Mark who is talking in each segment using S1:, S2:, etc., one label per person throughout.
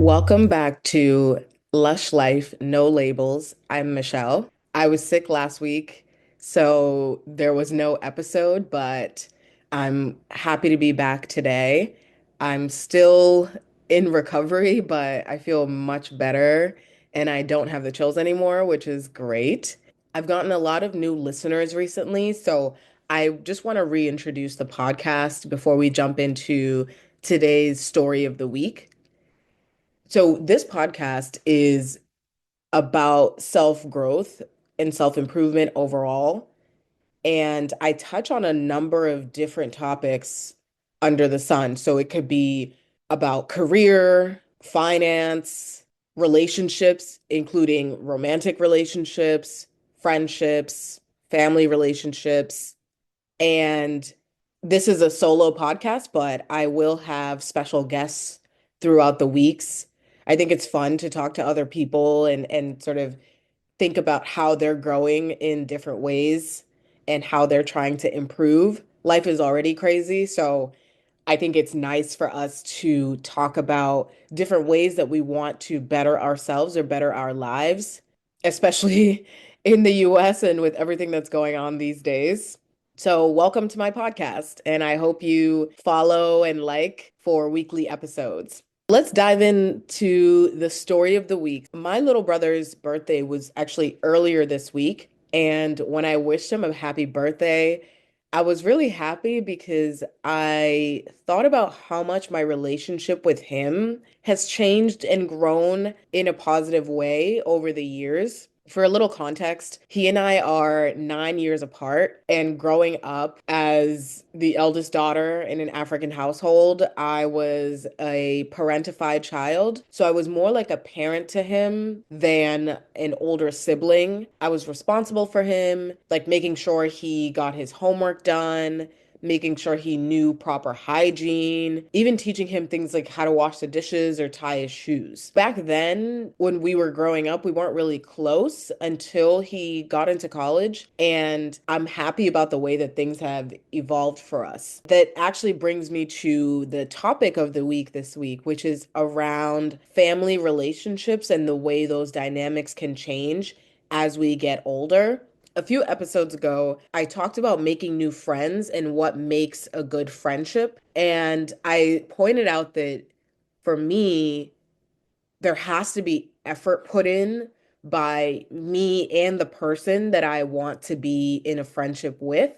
S1: Welcome back to Lush Life, No Labels. I'm Michelle. I was sick last week, so there was no episode, but I'm happy to be back today. I'm still in recovery, but I feel much better and I don't have the chills anymore, which is great. I've gotten a lot of new listeners recently, so I just want to reintroduce the podcast before we jump into today's story of the week. So, this podcast is about self growth and self improvement overall. And I touch on a number of different topics under the sun. So, it could be about career, finance, relationships, including romantic relationships, friendships, family relationships, and this is a solo podcast, but I will have special guests throughout the weeks. I think it's fun to talk to other people and sort of think about how they're growing in different ways and how they're trying to improve. Life is already crazy, so I think it's nice for us to talk about different ways that we want to better ourselves or better our lives, especially in the US and with everything that's going on these days. So, welcome to my podcast, and I hope you follow and like for weekly episodes. Let's dive into the story of the week. My little brother's birthday was actually earlier this week, and when I wished him a happy birthday, I was really happy because I thought about how much my relationship with him has changed and grown in a positive way over the years. For a little context, he and I are 9 years apart, and growing up as the eldest daughter in an African household, I was a parentified child. So I was more like a parent to him than an older sibling. I was responsible for him, like making sure he got his homework done, making sure he knew proper hygiene, even teaching him things like how to wash the dishes or tie his shoes. Back then, when we were growing up, we weren't really close until he got into college. And I'm happy about the way that things have evolved for us. That actually brings me to the topic of the week this week, which is around family relationships and the way those dynamics can change as we get older. A few episodes ago, I talked about making new friends and what makes a good friendship. And I pointed out that for me, there has to be effort put in by me and the person that I want to be in a friendship with.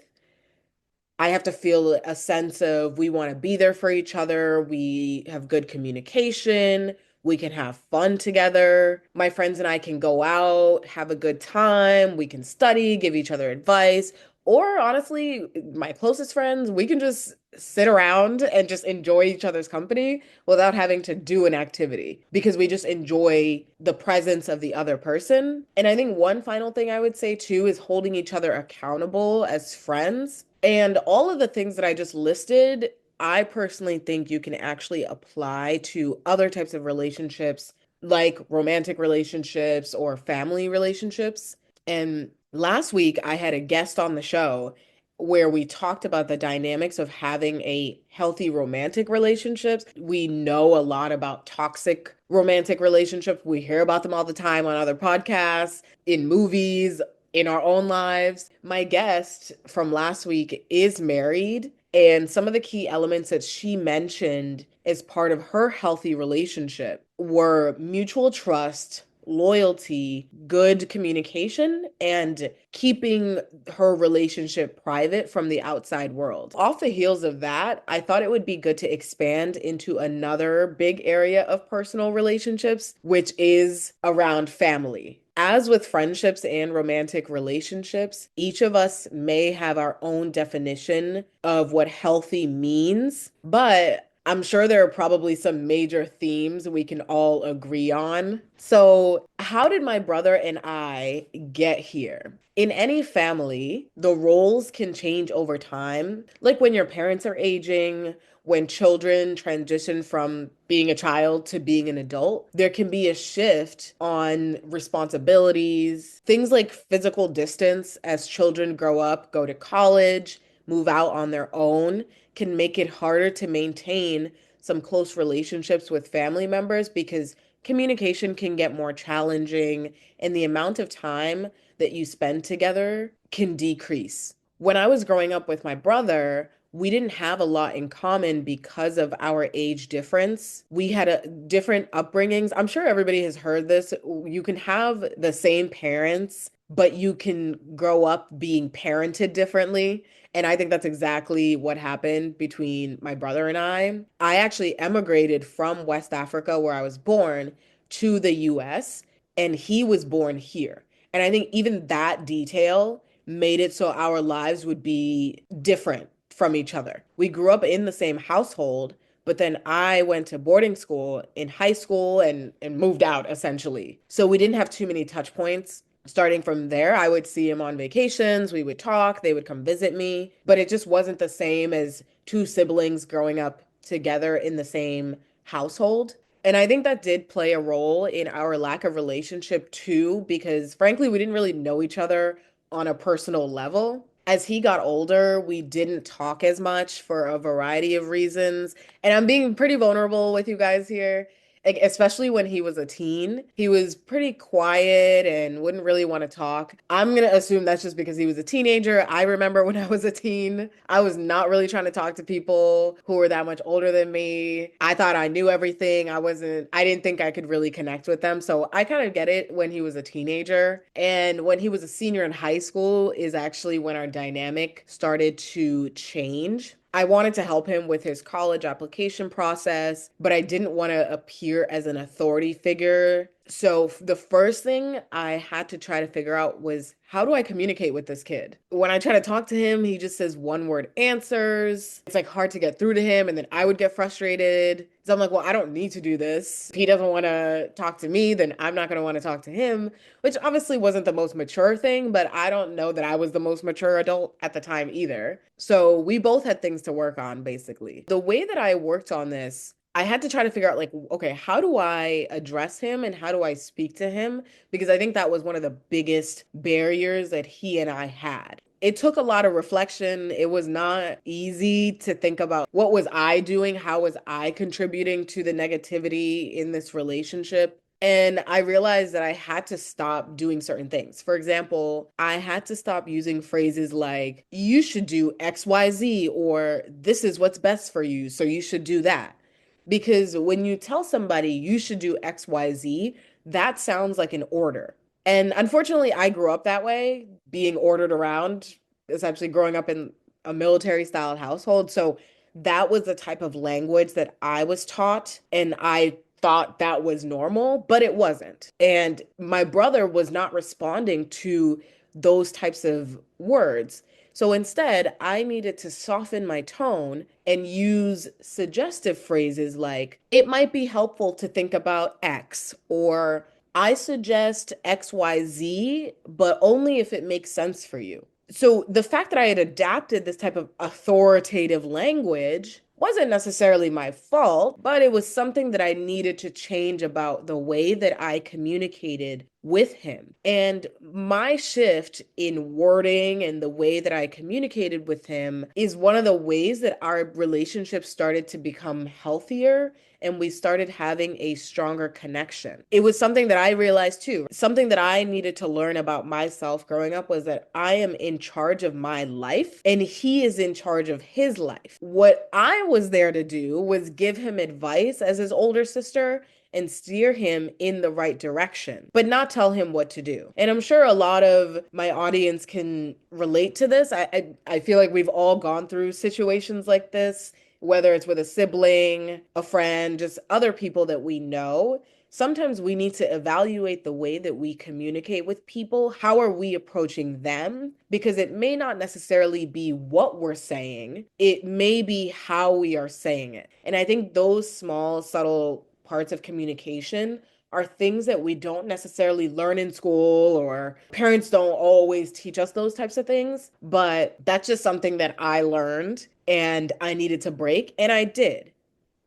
S1: I have to feel a sense of we want to be there for each other. We have good communication. We can have fun together. My friends and I can go out, have a good time. We can study, give each other advice. Or honestly, my closest friends, we can just sit around and just enjoy each other's company without having to do an activity because we just enjoy the presence of the other person. And I think one final thing I would say too is holding each other accountable as friends. And all of the things that I just listed, I personally think you can actually apply to other types of relationships, like romantic relationships or family relationships. And last week, I had a guest on the show where we talked about the dynamics of having a healthy romantic relationships. We know a lot about toxic romantic relationships. We hear about them all the time on other podcasts, in movies, in our own lives. My guest from last week is married, and some of the key elements that she mentioned as part of her healthy relationship were mutual trust, loyalty, good communication, and keeping her relationship private from the outside world. Off the heels of that, I thought it would be good to expand into another big area of personal relationships, which is around family. As with friendships and romantic relationships, each of us may have our own definition of what healthy means, but I'm sure there are probably some major themes we can all agree on. So, how did my brother and I get here? In any family, the roles can change over time. Like when your parents are aging, when children transition from being a child to being an adult, there can be a shift on responsibilities, things like physical distance as children grow up, go to college, move out on their own, can make it harder to maintain some close relationships with family members because communication can get more challenging and the amount of time that you spend together can decrease. When I was growing up with my brother, we didn't have a lot in common because of our age difference. We had different upbringings. I'm sure everybody has heard this. You can have the same parents, but you can grow up being parented differently. And I think that's exactly what happened between my brother and I. I actually emigrated from West Africa, where I was born, to the US, and he was born here. And I think even that detail made it so our lives would be different from each other. We grew up in the same household, but then I went to boarding school in high school and moved out essentially. So we didn't have too many touch points. Starting from there, I would see him on vacations, we would talk, they would come visit me, but it just wasn't the same as two siblings growing up together in the same household. And I think that did play a role in our lack of relationship too, because frankly, we didn't really know each other on a personal level. As he got older, we didn't talk as much for a variety of reasons. And I'm being pretty vulnerable with you guys here. Like, especially when he was a teen, he was pretty quiet and wouldn't really want to talk. I'm gonna assume that's just because he was a teenager. I remember when I was a teen, I was not really trying to talk to people who were that much older than me. I thought I knew everything. I didn't think I could really connect with them. So I kind of get it when he was a teenager. And when he was a senior in high school is actually when our dynamic started to change. I wanted to help him with his college application process, but I didn't want to appear as an authority figure. So the first thing I had to try to figure out was, how do I communicate with this kid? When I try to talk to him, he just says one word answers. It's like hard to get through to him, and then I would get frustrated. So I'm like, well, I don't need to do this. If he doesn't want to talk to me, then I'm not going to want to talk to him, which obviously wasn't the most mature thing, but I don't know that I was the most mature adult at the time either. So we both had things to work on, basically. The way that I worked on this, I had to try to figure out, like, okay, how do I address him and how do I speak to him? Because I think that was one of the biggest barriers that he and I had. It took a lot of reflection. It was not easy to think about, what was I doing? How was I contributing to the negativity in this relationship? And I realized that I had to stop doing certain things. For example, I had to stop using phrases like, you should do XYZ, or this is what's best for you, so you should do that. Because when you tell somebody you should do XYZ, that sounds like an order. And unfortunately, I grew up that way, being ordered around, essentially growing up in a military style household. So that was the type of language that I was taught. And I thought that was normal, but it wasn't. And my brother was not responding to those types of words. So instead, I needed to soften my tone and use suggestive phrases like, it might be helpful to think about X, or I suggest XYZ, but only if it makes sense for you. So the fact that I had adapted this type of authoritative language wasn't necessarily my fault, but it was something that I needed to change about the way that I communicated with him. And my shift in wording and the way that I communicated with him is one of the ways that our relationship started to become healthier and we started having a stronger connection. It was something that I realized too. Something that I needed to learn about myself growing up was that I am in charge of my life and he is in charge of his life. What I was there to do was give him advice as his older sister and steer him in the right direction, but not tell him what to do. And I'm sure a lot of my audience can relate to this. I feel like we've all gone through situations like this, whether it's with a sibling, a friend, just other people that we know. Sometimes we need to evaluate the way that we communicate with people. How are we approaching them? Because it may not necessarily be what we're saying, it may be how we are saying it. And I think those small, subtle parts of communication are things that we don't necessarily learn in school, or parents don't always teach us those types of things. But that's just something that I learned and I needed to break, and I did.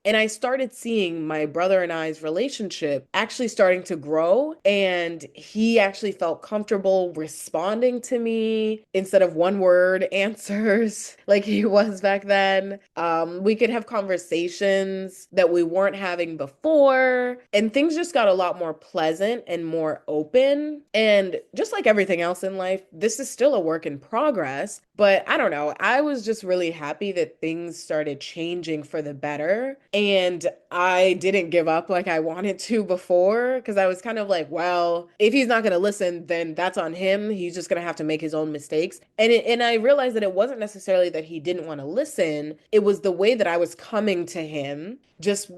S1: And I started seeing my brother and I's relationship actually starting to grow. And he actually felt comfortable responding to me instead of one word answers like he was back then. We could have conversations that we weren't having before. And things just got a lot more pleasant and more open. And just like everything else in life, this is still a work in progress. But I don't know. I was just really happy that things started changing for the better. And I didn't give up like I wanted to before because I was kind of like, well, if he's not going to listen, then that's on him. He's just going to have to make his own mistakes. And I realized that it wasn't necessarily that he didn't want to listen. It was the way that I was coming to him just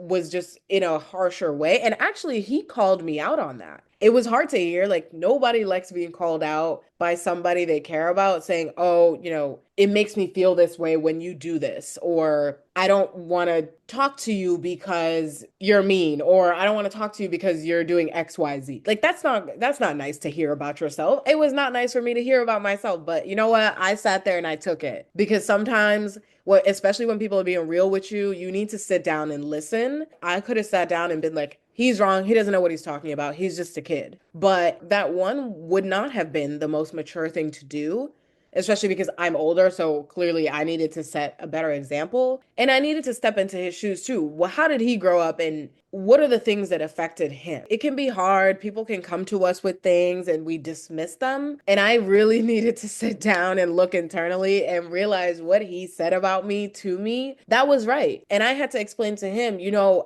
S1: in a harsher way. And actually, he called me out on that. It was hard to hear. Like, nobody likes being called out by somebody they care about saying, oh, it makes me feel this way when you do this, or I don't want to talk to you because you're mean, or I don't want to talk to you because you're doing XYZ. Like, that's not nice to hear about yourself. It was not nice for me to hear about myself, but you know what? I sat there and I took it because sometimes especially when people are being real with you, you need to sit down and listen. I could have sat down and been like, he's wrong. He doesn't know what he's talking about. He's just a kid. But that one would not have been the most mature thing to do, especially because I'm older. So clearly I needed to set a better example and I needed to step into his shoes too. Well, how did he grow up and what are the things that affected him? It can be hard. People can come to us with things and we dismiss them. And I really needed to sit down and look internally and realize what he said about me to me. That was right. And I had to explain to him,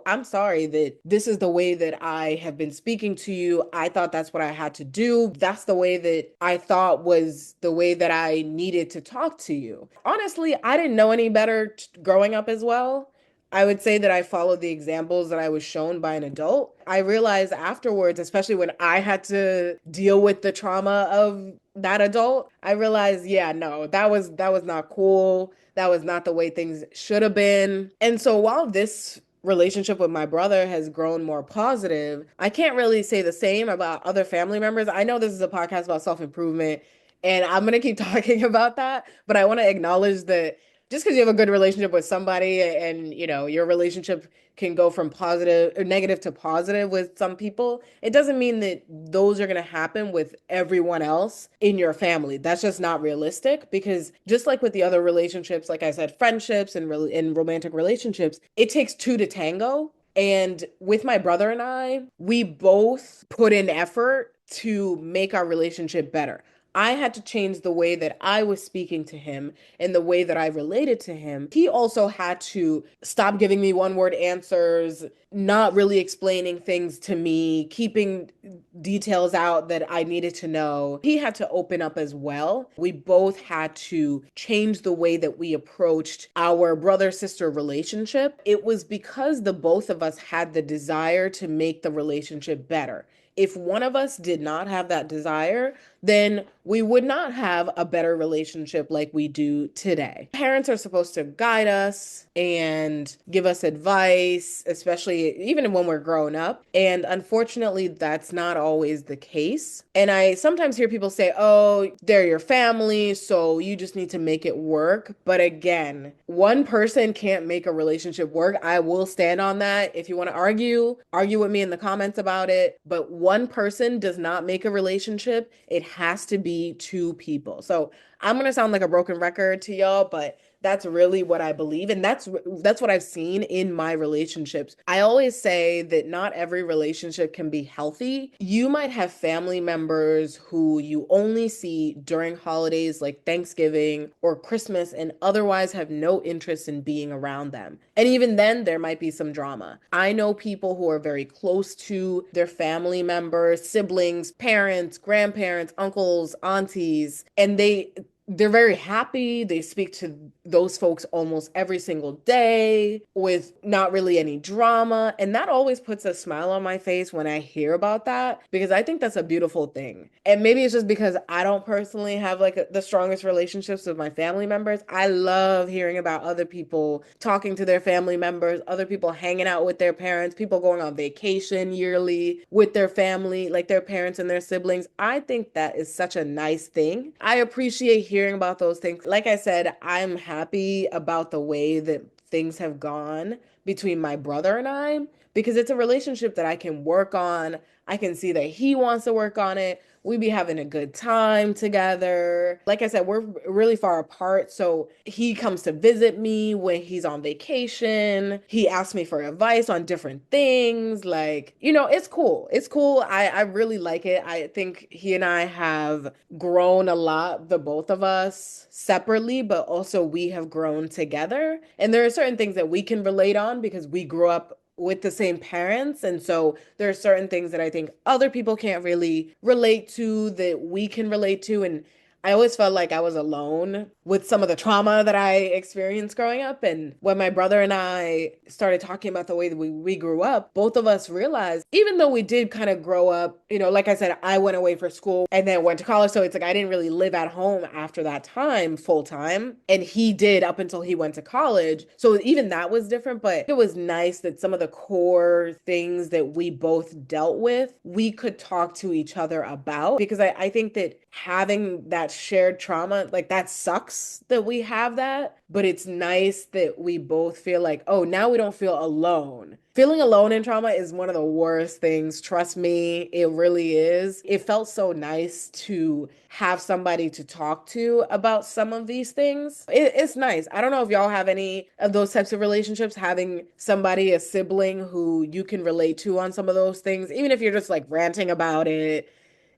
S1: I'm sorry that this is the way that I have been speaking to you. I thought that's what I had to do. That's the way that I thought was the way that I needed to talk to you. Honestly, I didn't know any better growing up as well. I would say that I followed the examples that I was shown by an adult. I realized afterwards, especially when I had to deal with the trauma of that adult, I realized, yeah, no, that was not cool. That was not the way things should have been. And so while this relationship with my brother has grown more positive, I can't really say the same about other family members. I know this is a podcast about self-improvement, and I'm going to keep talking about that, but I want to acknowledge that just because you have a good relationship with somebody and your relationship can go from positive or negative to positive with some people, it doesn't mean that those are going to happen with everyone else in your family. That's just not realistic because just like with the other relationships, like I said, friendships and in romantic relationships, it takes two to tango. And with my brother and I, we both put in effort to make our relationship better. I had to change the way that I was speaking to him and the way that I related to him. He also had to stop giving me one word answers, not really explaining things to me, keeping details out that I needed to know. He had to open up as well. We both had to change the way that we approached our brother-sister relationship. It was because the both of us had the desire to make the relationship better. If one of us did not have that desire, then we would not have a better relationship like we do today. Parents are supposed to guide us and give us advice, especially even when we're grown up. And unfortunately, that's not always the case. And I sometimes hear people say, oh, they're your family, so you just need to make it work. But again, one person can't make a relationship work. I will stand on that. If you want to argue with me in the comments about it. But one person does not make a relationship. It has to be two people. So I'm going to sound like a broken record to y'all, but that's really what I believe. And that's what I've seen in my relationships. I always say that not every relationship can be healthy. You might have family members who you only see during holidays like Thanksgiving or Christmas and otherwise have no interest in being around them. And even then, there might be some drama. I know people who are very close to their family members, siblings, parents, grandparents, uncles, aunties, and they're very happy. They speak to those folks almost every single day with not really any drama. And that always puts a smile on my face when I hear about that because I think that's a beautiful thing. And maybe it's just because I don't personally have like the strongest relationships with my family members. I love hearing about other people talking to their family members, other people hanging out with their parents, people going on vacation yearly with their family, like their parents and their siblings. I think that is such a nice thing. I appreciate hearing about those things. Like I said, I'm happy about the way that things have gone between my brother and I because it's a relationship that I can work on. I can see that he wants to work on it. We be having a good time together. Like I said, we're really far apart. So he comes to visit me when he's on vacation. He asks me for advice on different things. Like, it's cool. It's cool. I really like it. I think he and I have grown a lot, the both of us separately, but also we have grown together. And there are certain things that we can relate on because we grew up with the same parents. And so there are certain things that I think other people can't really relate to that we can relate to. And I always felt like I was alone with some of the trauma that I experienced growing up. And when my brother and I started talking about the way that we grew up, both of us realized, even though we did kind of grow up, like I said, I went away for school and then went to college. So it's like I didn't really live at home after that time full time. And he did up until he went to college. So even that was different. But it was nice that some of the core things that we both dealt with, we could talk to each other about. Because I think that having that shared trauma, like that sucks that we have that, but it's nice that we both feel like, oh, now we don't feel alone. Feeling alone in trauma is one of the worst things. Trust me, it really is. It felt so nice to have somebody to talk to about some of these things. It's nice. I don't know if y'all have any of those types of relationships, having somebody, a sibling who you can relate to on some of those things, even if you're just like ranting about it.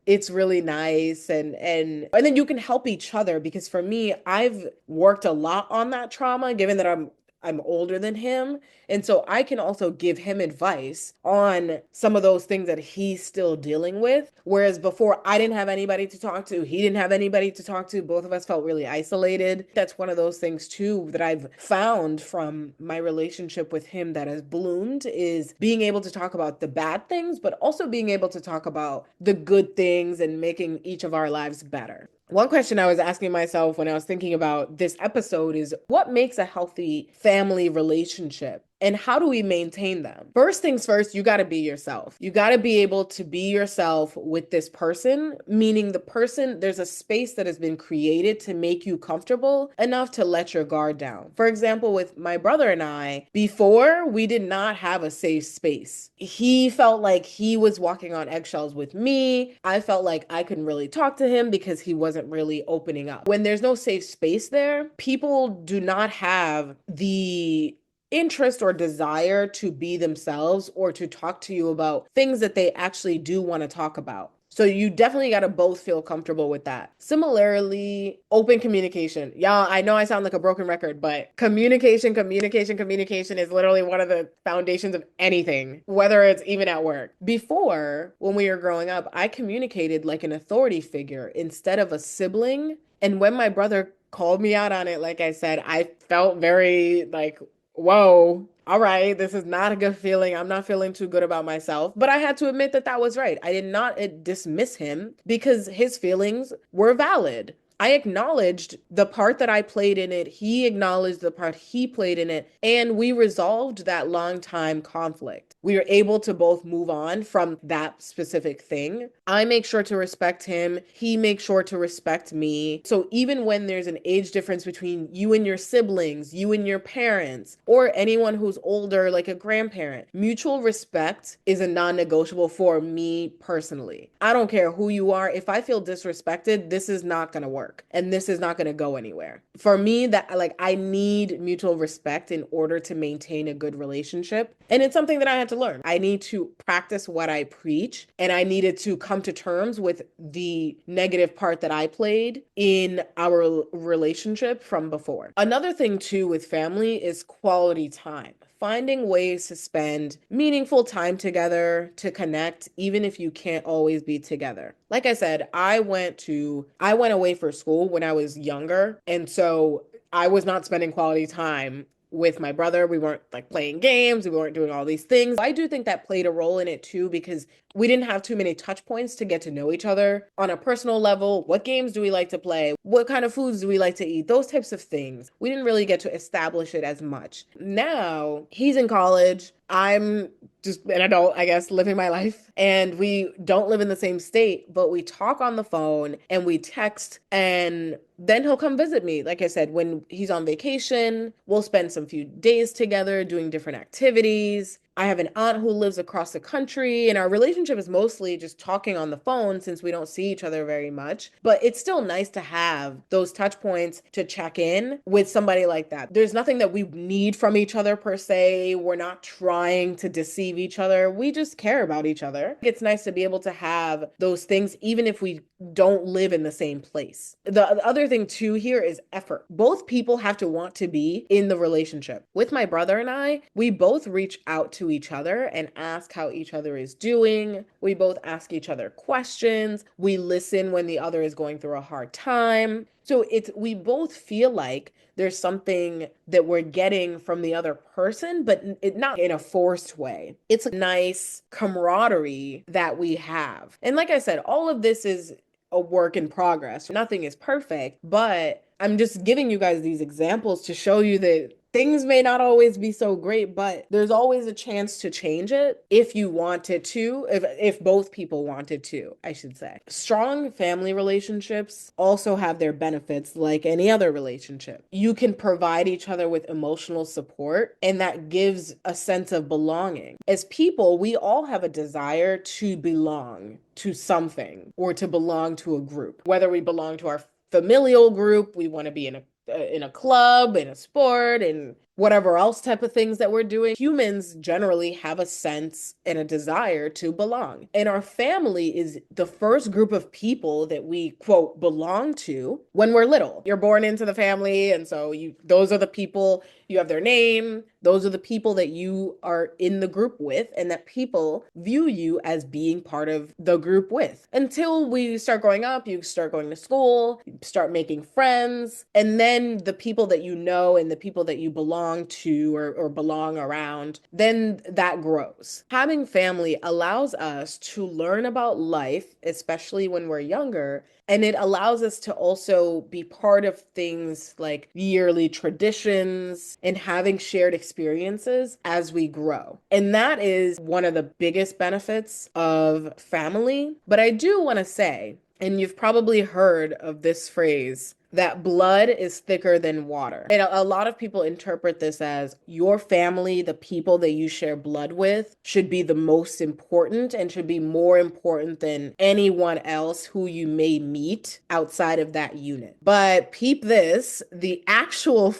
S1: It's really nice, and then you can help each other because for me, I've worked a lot on that trauma given that I'm older than him, and so I can also give him advice on some of those things that he's still dealing with. Whereas before, I didn't have anybody to talk to, he didn't have anybody to talk to. Both of us felt really isolated. That's one of those things too that I've found from my relationship with him that has bloomed is being able to talk about the bad things, but also being able to talk about the good things and making each of our lives better. One question I was asking myself when I was thinking about this episode is what makes a healthy family relationship? And how do we maintain them? First things first, you got to be yourself. You got to be able to be yourself with this person, meaning the person, there's a space that has been created to make you comfortable enough to let your guard down. For example, with my brother and I, before we did not have a safe space. He felt like he was walking on eggshells with me. I felt like I couldn't really talk to him because he wasn't really opening up. When there's no safe space there, people do not have the interest or desire to be themselves or to talk to you about things that they actually do want to talk about. So you definitely got to both feel comfortable with that. Similarly, open communication. Y'all, I know I sound like a broken record, but communication is literally one of the foundations of anything, whether it's even at work. Before, when we were growing up, I communicated like an authority figure instead of a sibling. And when my brother called me out on it, like I said, I felt very like, whoa, all right, this is not a good feeling. I'm not feeling too good about myself. But I had to admit that that was right. I did not dismiss him because his feelings were valid. I acknowledged the part that I played in it. He acknowledged the part he played in it. And we resolved that long time conflict. We were able to both move on from that specific thing. I make sure to respect him. He makes sure to respect me. So even when there's an age difference between you and your siblings, you and your parents, or anyone who's older, like a grandparent, mutual respect is a non-negotiable for me personally. I don't care who you are. If I feel disrespected, this is not going to work and this is not going to go anywhere. For me, that like I need mutual respect in order to maintain a good relationship. And it's something that I had to learn. I need to practice what I preach, and I needed to come to terms with the negative part that I played in our relationship from before. Another thing too with family is quality time. Finding ways to spend meaningful time together to connect, even if you can't always be together. Like I said, I went away for school when I was younger. And so I was not spending quality time with my brother. We weren't like playing games. We weren't doing all these things. I do think that played a role in it too, because we didn't have too many touch points to get to know each other on a personal level. What games do we like to play? What kind of foods do we like to eat? Those types of things. We didn't really get to establish it as much. Now he's in college. I'm just an adult, I guess, living my life. And we don't live in the same state, but we talk on the phone and we text, and then he'll come visit me. Like I said, when he's on vacation, we'll spend some few days together doing different activities. I have an aunt who lives across the country, and our relationship is mostly just talking on the phone since we don't see each other very much. But it's still nice to have those touch points to check in with somebody like that. There's nothing that we need from each other per se. We're not trying to deceive each other. We just care about each other. It's nice to be able to have those things, even if we don't live in the same place. The other thing too here is effort. Both people have to want to be in the relationship. With my brother and I, we both reach out to each other and ask how each other is doing. We both ask each other questions. We listen when the other is going through a hard time. So we both feel like there's something that we're getting from the other person, but not in a forced way. It's a nice camaraderie that we have. And like I said, all of this is a work in progress. Nothing is perfect, but I'm just giving you guys these examples to show you that things may not always be so great, but there's always a chance to change it if you wanted to, if both people wanted to, I should say. Strong family relationships also have their benefits like any other relationship. You can provide each other with emotional support, and that gives a sense of belonging. As people, we all have a desire to belong to something or to belong to a group. Whether we belong to our familial group, we want to be in a club, in a sport, and whatever else type of things that we're doing. Humans generally have a sense and a desire to belong. And our family is the first group of people that we, quote, belong to when we're little. You're born into the family, and so those are the people, you have their name, those are the people that you are in the group with, and that people view you as being part of the group with. Until we start growing up, you start going to school, you start making friends, and then the people that you know and the people that you belong to or belong around, then that grows. Having family allows us to learn about life, especially when we're younger, and it allows us to also be part of things like yearly traditions and having shared experiences as we grow. And that is one of the biggest benefits of family. But I do want to say, and you've probably heard of this phrase, that blood is thicker than water. And a lot of people interpret this as your family, the people that you share blood with, should be the most important and should be more important than anyone else who you may meet outside of that unit. But peep this, the actual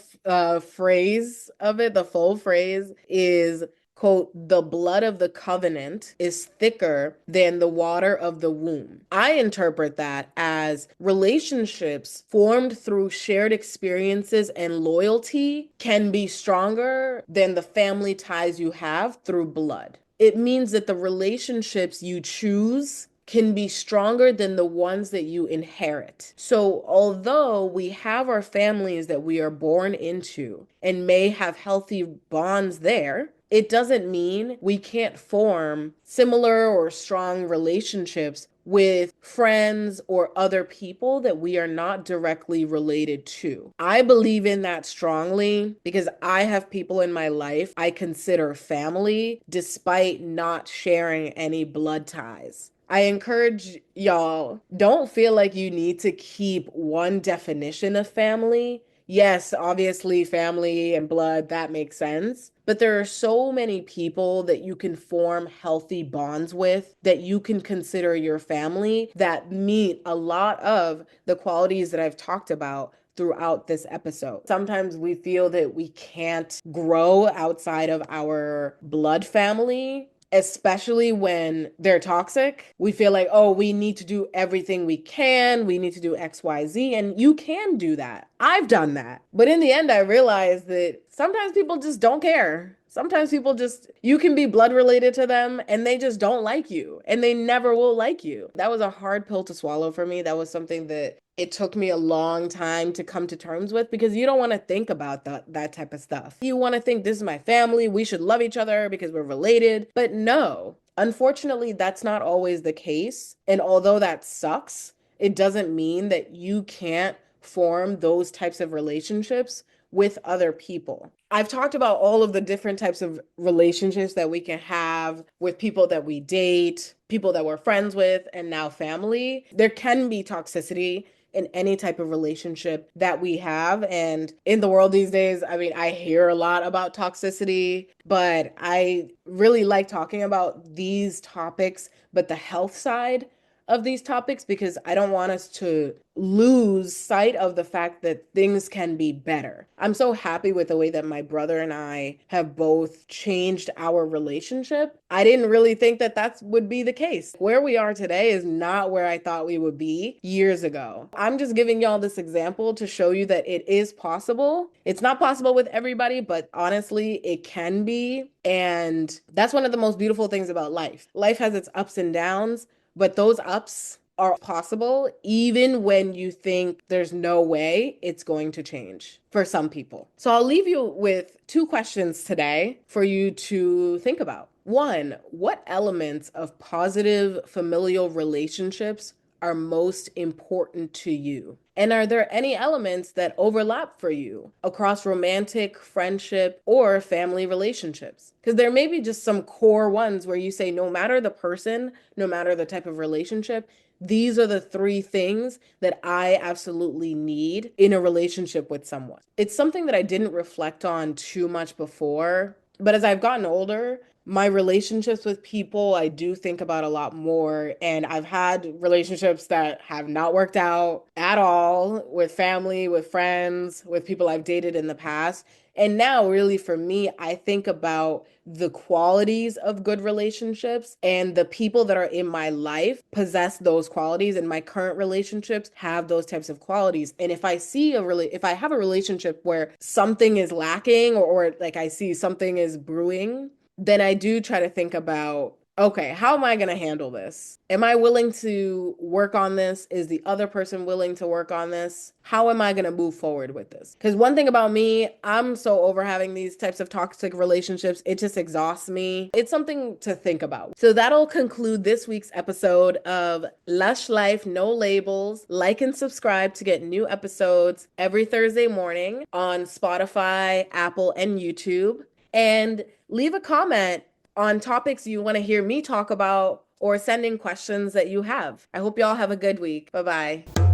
S1: phrase of it, the full phrase is, quote, the blood of the covenant is thicker than the water of the womb. I interpret that as relationships formed through shared experiences and loyalty can be stronger than the family ties you have through blood. It means that the relationships you choose can be stronger than the ones that you inherit. So, although we have our families that we are born into and may have healthy bonds there, it doesn't mean we can't form similar or strong relationships with friends or other people that we are not directly related to. I believe in that strongly because I have people in my life I consider family despite not sharing any blood ties. I encourage y'all, don't feel like you need to keep one definition of family. Yes, obviously, family and blood, that makes sense. But there are so many people that you can form healthy bonds with that you can consider your family that meet a lot of the qualities that I've talked about throughout this episode. Sometimes we feel that we can't grow outside of our blood family, especially when they're toxic. We feel like, oh, we need to do everything we can. We need to do X, Y, Z. And you can do that. I've done that. But in the end, I realized that sometimes people just don't care. Sometimes people just, you can be blood related to them and they just don't like you and they never will like you. That was a hard pill to swallow for me. That was something that it took me a long time to come to terms with because you don't want to think about that type of stuff. You want to think this is my family. We should love each other because we're related. But no, Unfortunately, that's not always the case. And although that sucks, it doesn't mean that you can't form those types of relationships with other people. I've talked about all of the different types of relationships that we can have with people that we date, people that we're friends with, and now family. There can be toxicity in any type of relationship that we have. And in the world these days, I mean, I hear a lot about toxicity, but I really like talking about these topics, but the health side of these topics, because I don't want us to lose sight of the fact that things can be better. I'm so happy with the way that my brother and I have both changed our relationship. I didn't really think that that would be the case. Where we are today is not where I thought we would be years ago. I'm just giving y'all this example to show you that it is possible. It's not possible with everybody, but honestly, it can be. And that's one of the most beautiful things about life. Life has its ups and downs, but those ups are possible even when you think there's no way it's going to change for some people. So I'll leave you with two questions today for you to think about. One, what elements of positive familial relationships are most important to you? And are there any elements that overlap for you across romantic, friendship, or family relationships? Because there may be just some core ones where you say, no matter the person, no matter the type of relationship, these are the three things that I absolutely need in a relationship with someone. It's something that I didn't reflect on too much before, but as I've gotten older, my relationships with people, I do think about a lot more. And I've had relationships that have not worked out at all with family, with friends, with people I've dated in the past. And now, really, for me, I think about the qualities of good relationships, and the people that are in my life possess those qualities, and my current relationships have those types of qualities. And if I have a relationship where something is lacking, or like I see something is brewing, then I do try to think about, okay, how am I going to handle this? Am I willing to work on this? Is the other person willing to work on this? How am I going to move forward with this? Because one thing about me, I'm so over having these types of toxic relationships. It just exhausts me. It's something to think about. So that'll conclude this week's episode of Lush Life No Labels. Like and subscribe to get new episodes every Thursday morning on Spotify, Apple, and YouTube. And leave a comment on topics you want to hear me talk about, or send in questions that you have. I hope y'all have a good week. Bye bye.